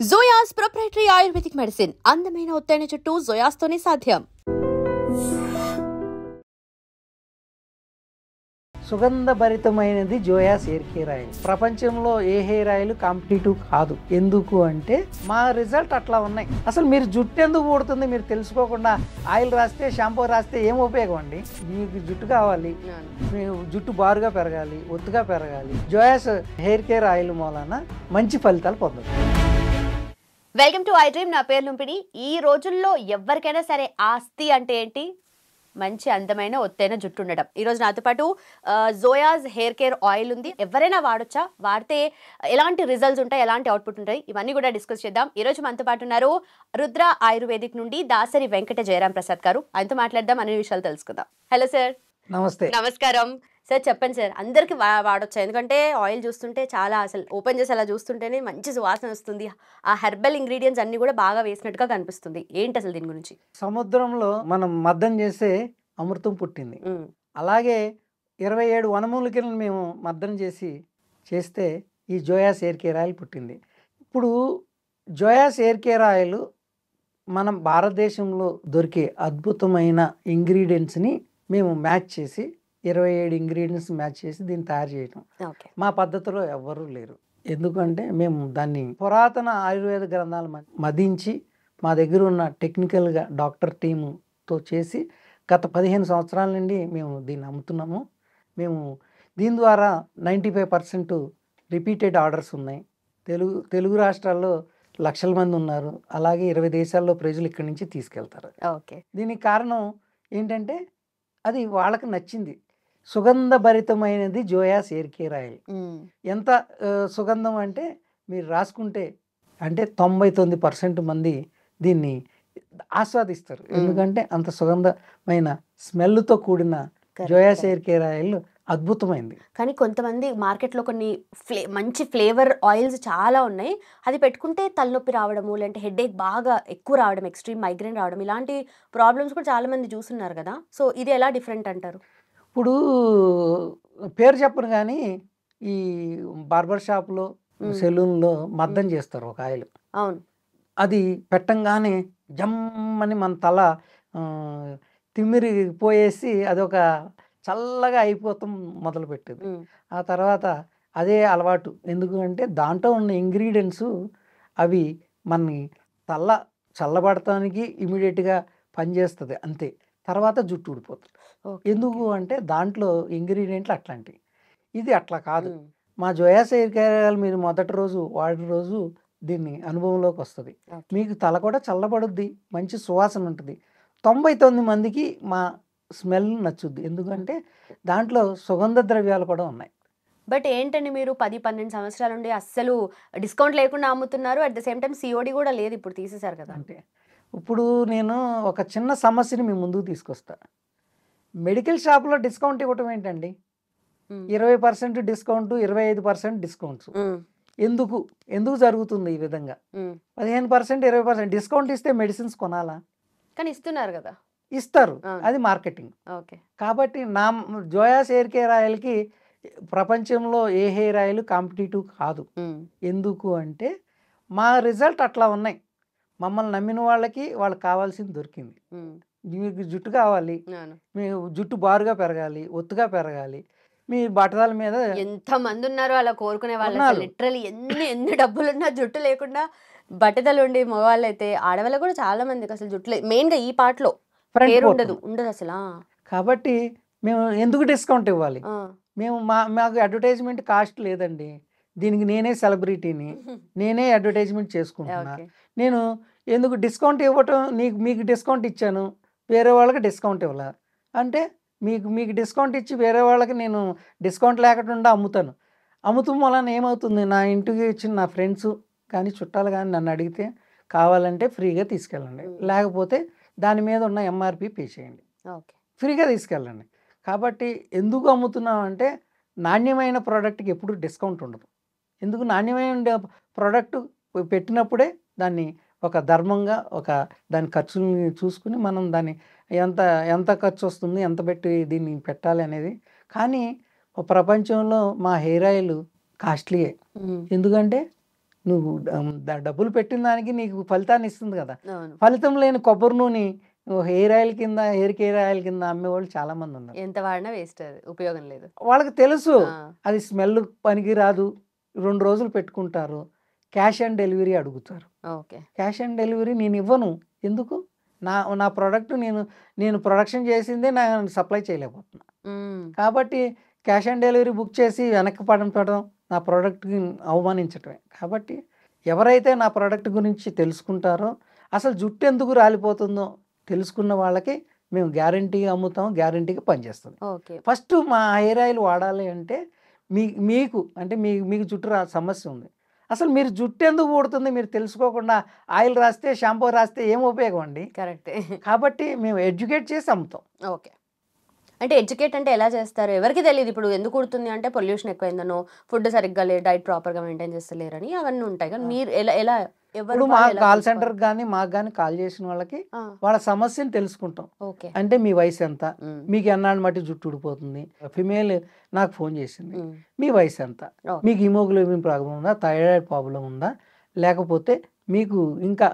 జోయాస్ proprietary ayurvedic medicine అందమైన ఒత్తైన చుట్టూ జోయాస్తోనే సాధ్యం. సుగంధభరితమైనది జోయాస్ హెయిర్ కేర్ ఆయిల్. ప్రపంచంలో ఏ హెయిర్ ఆయిల్ కాంపిటేటివ్ కాదు. ఎందుకు అంటే మా రిజల్ట్ అట్లా ఉన్నాయి. అసలు మీరు జుట్టు ఎందుకు ఊడుతుంది మీరు తెలుసుకోకుండా ఆయిల్ రాస్తే షాంపూ రాస్తే ఏం ఉపయోగం అండి? మీకు జుట్టు కావాలి, మీకు జుట్టు బారుగా పెరగాలి, ఒత్తుగా పెరగాలి. జోయాస్ హెయిర్ కేర్ ఆయిల్ మూలాన మంచి ఫలితాలు పొందదు. Welcome to I dream. నా పేరు లుంపిడి. ఈ రోజుల్లో ఎవరికైనా సరే ఆస్తి అంటే ఏంటి? మంచి అందమైన ఒత్తైన జుట్టు ఉండడం. ఈరోజు నాతో పాటు జోయాస్ హెయిర్ కేర్ ఆయిల్ ఉంది. ఎవరైనా వాడొచ్చా? వాడితే ఎలాంటి రిజల్ట్స్ ఉంటాయి, ఎలాంటి అవుట్పుట్ ఉంటాయి, ఇవన్నీ కూడా డిస్కస్ చేద్దాం. ఈరోజు మనతో పాటు ఉన్నారు రుద్ర ఆయుర్వేదిక్ నుండి దాసరి వెంకట జయరాం ప్రసాద్ గారు. ఆయనతో మాట్లాడదాం, అన్ని విషయాలు తెలుసుకుందాం. Hello sir. నమస్తే. నమస్కారం సార్. చెప్పండి సార్, అందరికి వాడొచ్చా? ఎందుకంటే ఆయిల్ చూస్తుంటే చాలా, అసలు ఓపెన్ చేసి అలా చూస్తుంటేనే మంచి సువాసన వస్తుంది. ఆ హెర్బల్ ఇంగ్రీడియంట్స్ అన్ని కూడా బాగా వేసినట్టుగా కనిపిస్తుంది. ఏంటి అసలు దీని గురించి? సముద్రంలో మనం మద్దం చేస్తే అమృతం పుట్టింది. అలాగే 27 వనమూలికలను మేము మద్దం చేస్తే ఈ జోయాస్ హెయిర్ కేర్ ఆయిల్ పుట్టింది. ఇప్పుడు జోయాస్ హెయిర్ కేర్ ఆయిల్ మనం భారతదేశంలో దొరికే అద్భుతమైన ఇంగ్రీడియంట్స్ని మేము మ్యాచ్ చేసి 27 ఇంగ్రీడియంట్స్ మ్యాచ్ చేసి దీన్ని తయారు చేయటం. మా పద్ధతిలో ఎవ్వరూ లేరు. ఎందుకంటే మేము దాన్ని పురాతన ఆయుర్వేద గ్రంథాలు మదించి మా దగ్గర ఉన్న టెక్నికల్గా డాక్టర్ టీముతో చేసి గత 15 సంవత్సరాల నుండి మేము దీన్ని అమ్ముతున్నాము. మేము దీని ద్వారా 95% రిపీటెడ్ ఆర్డర్స్ ఉన్నాయి. తెలుగు రాష్ట్రాల్లో లక్షల మంది ఉన్నారు. అలాగే 20 దేశాల్లో ప్రజలు ఇక్కడి నుంచి తీసుకెళ్తారు. దీనికి కారణం ఏంటంటే అది వాళ్ళకి నచ్చింది. సుగంధభరితమైనది జోయాస్ హెయిర్ కేర్ ఆయిల్. ఎంత సుగంధం అంటే మీరు రాసుకుంటే అంటే 99% మంది దీన్ని ఆస్వాదిస్తారు. ఎందుకంటే అంత సుగంధమైన స్మెల్తో కూడిన జోయాస్ హెయిర్ కేర్ ఆయిల్ అద్భుతమైంది. కానీ కొంతమంది మార్కెట్లో కొన్ని మంచి ఫ్లేవర్ ఆయిల్స్ చాలా ఉన్నాయి. అది పెట్టుకుంటే తలనొప్పి రావడము, లేదంటే హెడేక్ బాగా ఎక్కువ రావడం, ఎక్స్ట్రీమ్ మైగ్రేన్ రావడం, ఇలాంటి ప్రాబ్లమ్స్ కూడా చాలా మంది చూస్తున్నారు కదా. సో ఇది ఎలా డిఫరెంట్ అంటారు? ఇప్పుడు పేరు చెప్పను కానీ ఈ బార్బర్ షాప్లో సెలూన్లో మద్దం చేస్తారు ఒక ఆయిల్. అవును. అది పెట్టంగానే జమ్మని మన తల తిమ్మిరిపోయేసి అదొక చల్లగా అయిపోతాం మొదలుపెట్టేది. ఆ తర్వాత అదే అలవాటు. ఎందుకు అంటే దాంట్లో ఉన్న ఇంగ్రీడియంట్స్ అవి మనని చల్లబడటానికి ఇమీడియట్గా పనిచేస్తుంది అంతే. తర్వాత జుట్టు ఊడిపోతుంది. ఎందుకు అంటే దాంట్లో ఇంగ్రీడియంట్లు అట్లాంటివి. ఇది అట్లా కాదు. మా జోయాస్ హెయిర్ కేర్ ఆయిల్ మీరు మొదటి రోజు వాడిన రోజు దీన్ని అనుభవంలోకి వస్తుంది. మీకు తల కూడా చల్లబడుద్ది, మంచి సువాసన ఉంటుంది. 99 మందికి మా స్మెల్ నచ్చుద్ది. ఎందుకంటే దాంట్లో సుగంధ ద్రవ్యాలు కూడా ఉన్నాయి. బట్ ఏంటండి, మీరు 10-12 సంవత్సరాల నుండి అస్సలు డిస్కౌంట్ లేకుండా అమ్ముతున్నారు. At the same time COD కూడా లేదు, ఇప్పుడు తీసేశారు కదా. అంటే ఇప్పుడు నేను ఒక చిన్న సమస్యని మీ ముందుకు తీసుకొస్తా. మెడికల్ షాప్లో డిస్కౌంట్ ఇవ్వటం ఏంటండి? 20% డిస్కౌంట్, 25% డిస్కౌంట్స్ ఎందుకు జరుగుతుంది ఈ విధంగా? 15%, 20% డిస్కౌంట్ ఇస్తే మెడిసిన్స్ కొనాలా? కానీ ఇస్తున్నారు కదా. ఇస్తారు, అది మార్కెటింగ్. కాబట్టి నా జోయాస్ హెయిర్ కేర్ ఆయిల్కి ప్రపంచంలో ఏ హెయిర్ ఆయిల్ కాంపిటేటివ్ కాదు. ఎందుకు అంటే మా రిజల్ట్ అట్లా ఉన్నాయి. మమ్మల్ని నమ్మిన వాళ్ళకి వాళ్ళకి కావాల్సింది దొరికింది. మీకు జుట్టు కావాలి, మీకు జుట్టు బారుగా పెరగాలి, ఒత్తుగా పెరగాలి, మీ బట్టల మీద ఎంతమంది ఉన్నారు అలా కోరుకునే వాళ్ళు. లిటరలీ ఎన్ని డబ్బులున్నా జుట్టు లేకుండా బట్టతలు ఉండి మగవాళ్ళు అయితే, ఆడవాళ్ళు కూడా చాలా మందికి అసలు జుట్టు మెయిన్ గా ఈ పార్ట్ లో ఉండదు అసలు. కాబట్టి మేము ఎందుకు డిస్కౌంట్ ఇవ్వాలి? మాకు అడ్వర్టైజ్మెంట్ కాస్ట్ లేదండి. దీనికి నేనే సెలబ్రిటీని, నేనే అడ్వర్టైజ్మెంట్ చేసుకుంటున్నా. నేను ఎందుకు డిస్కౌంట్ ఇవ్వటం? మీకు డిస్కౌంట్ ఇచ్చాను, వేరే వాళ్ళకి డిస్కౌంట్ ఇవ్వాల అంటే మీకు డిస్కౌంట్ ఇచ్చి వేరే వాళ్ళకి నేను డిస్కౌంట్ లేకుండా అమ్ముతాం వలన ఏమవుతుంది? నా ఇంటికి ఇచ్చిన నా ఫ్రెండ్స్ కానీ చుట్టాలు కానీ నన్ను అడిగితే కావాలంటే ఫ్రీగా తీసుకెళ్ళండి, లేకపోతే దాని మీద ఉన్న ఎంఆర్పి పే చేయండి, ఫ్రీగా తీసుకెళ్ళండి. కాబట్టి ఎందుకు అమ్ముతున్నాం అంటే నాణ్యమైన ప్రోడక్ట్కి ఎప్పుడు డిస్కౌంట్ ఉండదు. ఎందుకు? నాణ్యమైన ప్రోడక్ట్ పెట్టినప్పుడే దాన్ని ఒక ధర్మంగా దాని ఖర్చుని చూసుకుని మనం దాన్ని ఎంత ఖర్చు వస్తుంది, ఎంత పెట్టి దీన్ని పెట్టాలి అనేది. కానీ ప్రపంచంలో మా హెయిర్ ఆయిల్ కాస్ట్లీయే. ఎందుకంటే నువ్వు డబ్బులు పెట్టిన దానికి నీకు ఫలితాన్ని ఇస్తుంది కదా. అవును. ఫలితం లేని కొబ్బరి నూనె హెయిర్ ఆయిల్ కింద, హెయిర్ కేర్ ఆయిల్ కింద అమ్మేవాళ్ళు చాలా మంది ఉన్నారు. ఎంత వాడినా వేస్ట్, అది ఉపయోగం లేదు. వాళ్ళకి తెలుసు ఆ, అది స్మెల్ పనికి రాదు, 2 రోజులు పెట్టుకుంటారు, క్యాష్ ఆన్ డెలివరీ అడుగుతారు. ఓకే. క్యాష్ ఆన్ డెలివరీ నేను ఇవ్వను. ఎందుకు? నా నా ప్రోడక్ట్ నేను ప్రొడక్షన్ చేసిందే నేను సప్లై చేయలేకపోతున్నా. ఉమ్, కాబట్టి క్యాష్ ఆన్ డెలివరీ బుక్ చేసి వెనక్కి పడడం నా ప్రోడక్ట్కి అవమానించటమే. కాబట్టి ఎవరైతే నా ప్రోడక్ట్ గురించి తెలుసుకుంటారో, అసలు జుట్టు ఎందుకు రాలిపోతుందో తెలుసుకున్న వాళ్ళకి మేము గ్యారంటీగా అమ్ముతాం, గ్యారంటీగా పనిచేస్తుంది. ఓకే. ఫస్ట్ మా హెయిర్ ఆయిల్ వాడాలి అంటే మీకు అంటే మీకు జుట్టు సమస్య ఉంది. అసలు మీరు జుట్టు ఎందుకు ఊడుతుంది మీరు తెలుసుకోకుండా ఆయిల్ రాస్తే, షాంపూ రాస్తే ఏం ఉపయోగం అండి? కరెక్టే. కాబట్టి మేము ఎడ్యుకేట్ చేసి అమ్ముతాం. ఓకే. అంటే ఎడ్యుకేట్ అంటే ఎలా చేస్తారు? ఎవరికి తెలియదు. ఇప్పుడు ఎందుకు కుడుతుంది అంటే పొల్యూషన్ ఎక్కువైందనో, ఫుడ్ సరిగ్గా లేదు, డైట్ ప్రాపర్గా మెయింటైన్ చేస్తలేరని అవన్నీ ఉంటాయి. కానీ మీరు ఎలా ఎలా ఎవరు ఇప్పుడు మా కాల్ సెంటర్కి కానీ మాకు కానీ కాల్ చేసిన వాళ్ళకి వాళ్ళ సమస్యను తెలుసుకుంటాం. ఓకే. అంటే మీ వయసు ఎంత, మీకు ఎన్నాళ్ళు మట్టి జుట్టు ఊడిపోతుంది. ఫిమేల్ నాకు ఫోన్ చేసింది, మీ వయసు ఎంత, మీకు హిమోగ్లోబిన్ ప్రాబ్లం ఉందా, థైరాయిడ్ ప్రాబ్లం ఉందా, లేకపోతే మీకు ఇంకా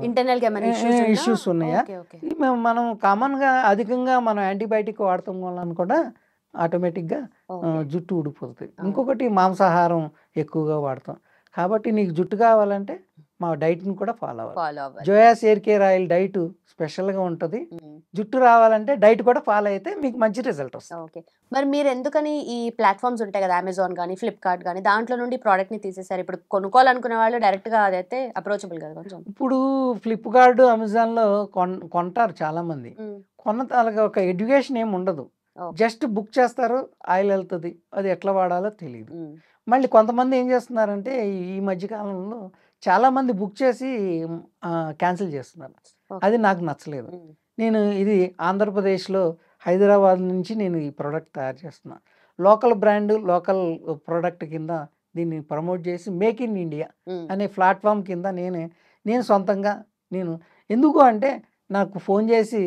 ఇంటర్నల్ ఇష్యూస్ ఉన్నాయా. మనం కామన్గా అధికంగా మనం యాంటీబయాటిక్ వాడటం వలన కూడా ఆటోమేటిక్గా జుట్టు ఊడిపోతుంది. ఇంకొకటి మాంసాహారం ఎక్కువగా వాడతాం. కాబట్టి నీకు జుట్టు కావాలంటే మా డైట్ని కూడా ఫాలో అవ్వాలి. జోయాస్ హెయిర్ కేర్ ఆయిల్ డైట్ స్పెషల్గా ఉంటుంది. జుట్టు రావాలంటే డైట్ కూడా ఫాలో అయితే మీకు మంచి రిజల్ట్ వస్తుంది. ఓకే. మరి మీరు ఎందుకని ఈ ప్లాట్ఫామ్స్ ఉంటాయి కదా, అమెజాన్ కానీ ఫ్లిప్కార్ట్ కానీ, దాంట్లో నుండి ప్రోడక్ట్ని తీసేసారు? ఇప్పుడు కొనుక్కోవాలనుకునే వాళ్ళు డైరెక్ట్గా అదైతే అప్రోచబుల్ కదా కొంచెం. ఇప్పుడు ఫ్లిప్కార్ట్, అమెజాన్లో కొంటారు చాలామంది. కొన్న అలాగే ఒక ఎడ్యుకేషన్ ఏమి ఉండదు. జస్ట్ బుక్ చేస్తారు, ఆయిల్ వెళ్తుంది, అది ఎట్లా వాడాలో తెలియదు. మళ్ళీ కొంతమంది ఏం చేస్తున్నారంటే ఈ మధ్యకాలంలో చాలామంది బుక్ చేసి క్యాన్సిల్ చేస్తున్నారు. అది నాకు నచ్చలేదు. నేను ఇది ఆంధ్రప్రదేశ్లో హైదరాబాద్ నుంచి నేను ఈ ప్రోడక్ట్ తయారు చేస్తున్నాను. లోకల్ బ్రాండ్, లోకల్ ప్రోడక్ట్ కింద దీన్ని ప్రమోట్ చేసి మేక్ ఇన్ ఇండియా అనే ప్లాట్ఫామ్ కింద నేను సొంతంగా ఎందుకు అంటే నాకు ఫోన్ చేసి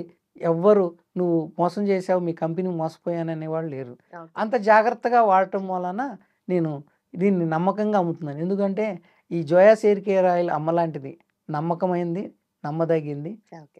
ఎవ్వరు నువ్వు మోసం చేసావు, మీ కంపెనీ మోసపోయాననే వాళ్ళు లేరు. అంత జాగ్రత్తగా వాడటం వలన నేను దీన్ని నమ్మకంగా అమ్ముతున్నాను. ఎందుకంటే ఈ జోయాస్ హెయిర్ కేర్ ఆయిల్ అమ్మలాంటిది, నమ్మకమైంది, నమ్మదగింది,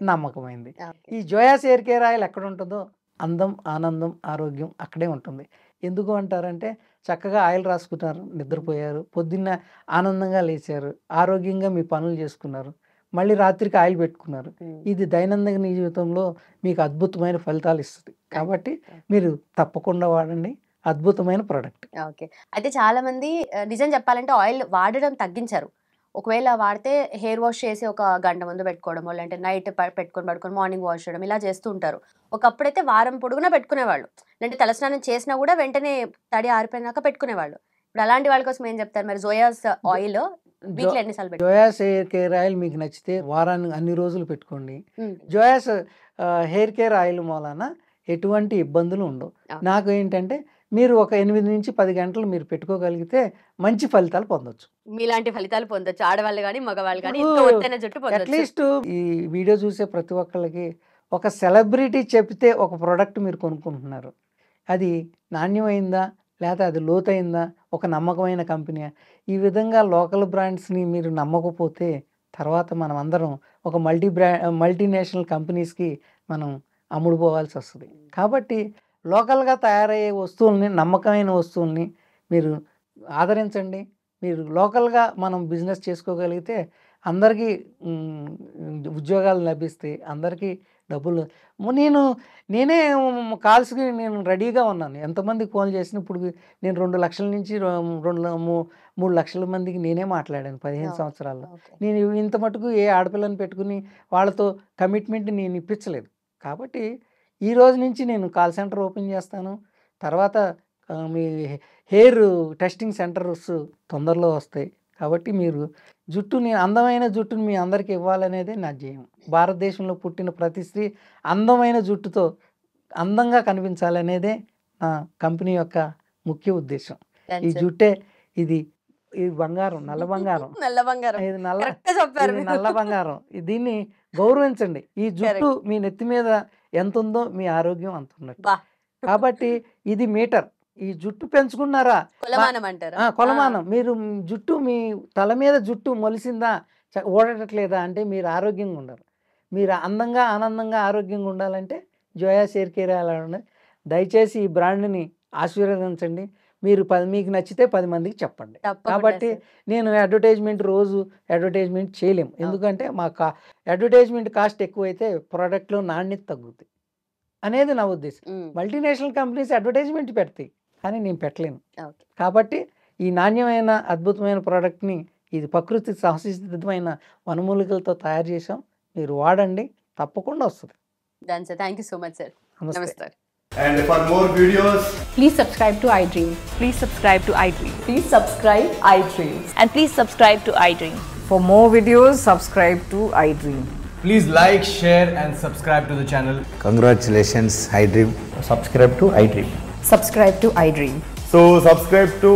నమ్మకమైంది. ఈ జోయాస్ హెయిర్ కేర్ ఆయిల్ ఎక్కడ ఉంటుందో అందం, ఆనందం, ఆరోగ్యం అక్కడే ఉంటుంది. ఎందుకు అంటారంటే చక్కగా ఆయిల్ రాసుకున్నారు, నిద్రపోయారు, పొద్దున్న ఆనందంగా లేచారు, ఆరోగ్యంగా మీ పనులు చేసుకున్నారు, మళ్ళీ రాత్రికి ఆయిల్ పెట్టుకున్నారు. ఇది దైనందిన జీవితంలో మీకు అద్భుతమైన ఫలితాలు ఇస్తుంది. కాబట్టి మీరు తప్పకుండా వాడండి, అద్భుతమైన ప్రోడక్ట్. ఓకే. అయితే చాలా మంది నిజం చెప్పాలంటే ఆయిల్ వాడడం తగ్గించారు. ఒకవేళ వాడితే హెయిర్ వాష్ చేసి ఒక గంట ముందు పెట్టుకోవడం, లేదంటే నైట్ పడుకొని మార్నింగ్ వాష్ చేయడం, ఇలా చేస్తూ ఉంటారు. ఒకప్పుడైతే వారం పొడుగునా పెట్టుకునేవాళ్ళు, అంటే తలస్నానం చేసినా కూడా వెంటనే తడి ఆరిపోయినాక పెట్టుకునేవాళ్ళు. ఇప్పుడు అలాంటి వాళ్ళ కోసం ఏం చెప్తారు మరి? జోయాస్ ఆయిల్ వీక్లీ ఎన్నిసార్లు? జోయాస్ హెయిర్ కేర్ ఆయిల్ మీకు నచ్చితే వారానికి అన్ని రోజులు పెట్టుకోండి. జోయాస్ హెయిర్ కేర్ ఆయిల్ మూలాన ఎటువంటి ఇబ్బందులు ఉండవు. నాకు ఏంటంటే మీరు ఒక 8 నుంచి 10 గంటలు మీరు పెట్టుకోగలిగితే మంచి ఫలితాలు పొందొచ్చు. మీలాంటి ఫలితాలు పొందొచ్చు, ఆడవాళ్ళు కానీ మగవాళ్ళు కానీ. అట్లీస్ట్ ఈ వీడియో చూసే ప్రతి ఒక్కళ్ళకి ఒక సెలబ్రిటీ చెప్తే ఒక ప్రోడక్ట్ మీరు కొనుక్కుంటున్నారు, అది నాణ్యమైందా లేకపోతే అది లోతైందా, ఒక నమ్మకమైన కంపెనీ, ఈ విధంగా లోకల్ బ్రాండ్స్ని మీరు నమ్మకపోతే తర్వాత మనం అందరం ఒక మల్టీనేషనల్ కంపెనీస్కి మనం అమ్ముడుపోవాల్సి వస్తుంది. కాబట్టి లోకల్గా తయారయ్యే వస్తువుల్ని, నమ్మకమైన వస్తువుల్ని మీరు ఆదరించండి. మీరు లోకల్గా మనం బిజినెస్ చేసుకోగలిగితే అందరికీ ఉద్యోగాలు లభిస్తాయి, అందరికీ డబ్బులు. నేనే కాల్స్కి నేను రెడీగా ఉన్నాను. ఎంతమందికి ఫోన్ చేసిన ఇప్పుడు నేను 2 లక్షల నుంచి 3 లక్షల మందికి నేనే మాట్లాడాను 15 సంవత్సరాల్లో. నేను ఇంత మటుకు ఏ ఆడపిల్లని పెట్టుకుని వాళ్ళతో కమిట్మెంట్ నేను ఇప్పించలేదు. కాబట్టి ఈ రోజు నుంచి నేను కాల్ సెంటర్ ఓపెన్ చేస్తాను. తర్వాత మీ హెయిర్ టెస్టింగ్ సెంటర్స్ తొందరలో వస్తాయి. కాబట్టి మీరు అందమైన జుట్టుని మీ అందరికీ ఇవ్వాలనేదే నా ధ్యేయం. భారతదేశంలో పుట్టిన ప్రతి స్త్రీ అందమైన జుట్టుతో అందంగా కనిపించాలనేదే నా కంపెనీ యొక్క ముఖ్య ఉద్దేశం. ఈ జుట్టే ఇది బంగారం, నల్ల బంగారం, ఇది నల్ల బంగారం. దీన్ని గౌరవించండి. ఈ జుట్టు మీ నెత్తి మీద ఎంత ఉందో మీ ఆరోగ్యం అంత ఉన్నట్టు. కాబట్టి ఇది మీటర్. ఈ జుట్టు పెంచుకున్నారా, కొలమానం అంటారా? కొలమానం, మీరు జుట్టు మీ తల మీద జుట్టు మొలిసిందా, ఓడటట్లేదా అంటే మీరు ఆరోగ్యంగా ఉండరు. మీరు అందంగా ఆనందంగా ఆరోగ్యంగా ఉండాలంటే జోయాస్ హెయిర్ కేర్ అలా ఉన్నది. దయచేసి ఈ బ్రాండ్ని ఆశీర్వదించండి. మీరు మీకు నచ్చితే 10 మందికి చెప్పండి. కాబట్టి నేను రోజు అడ్వర్టైజ్మెంట్ చేయలేము. ఎందుకంటే మా అడ్వర్టైజ్మెంట్ కాస్ట్ ఎక్కువైతే ప్రోడక్ట్లో నాణ్యత తగ్గుతుంది అనేది నా ఉద్దేశం. మల్టీనేషనల్ కంపెనీస్ అడ్వర్టైజ్మెంట్ పెడతాయి, కానీ నేను పెట్టలేను. కాబట్టి ఈ నాణ్యమైన అద్భుతమైన ప్రోడక్ట్ని, ఇది ప్రకృతి సహసిద్ధమైన వనమూలికలతో తయారు చేసాం, మీరు వాడండి, తప్పకుండా వస్తుంది. Thank you so much sir. నమస్తే. And for more videos, please subscribe to iDream. Please subscribe to iDream. Please subscribe iDream. And please subscribe to iDream. For more videos, subscribe to iDream. please like, share and subscribe to the channel. Congratulations, iDream. Subscribe to iDream. Subscribe to iDream. So subscribe to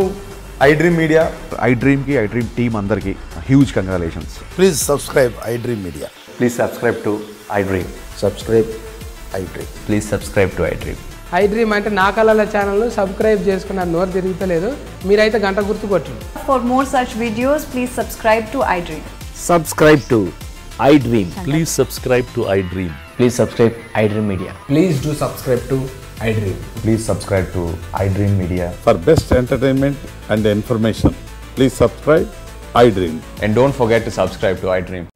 iDream Media. iDream ki iDream team andarki huge congratulations. Please subscribe iDream Media. Please subscribe to iDream. Subscribe iDream. Please subscribe to iDream. iDream అంటే నా కళల channel subscribe చేసుకున్న నోరు తిరుగుతలేదు, మీరైతే గంట గుర్తు కొట్టండి. For more such videos, please subscribe to iDream. Subscribe to iDream. Please subscribe to iDream. Please subscribe iDream Media. Please do subscribe to iDream. Please subscribe to iDream Media. For best entertainment and information, please subscribe iDream. And don't forget to subscribe to iDream.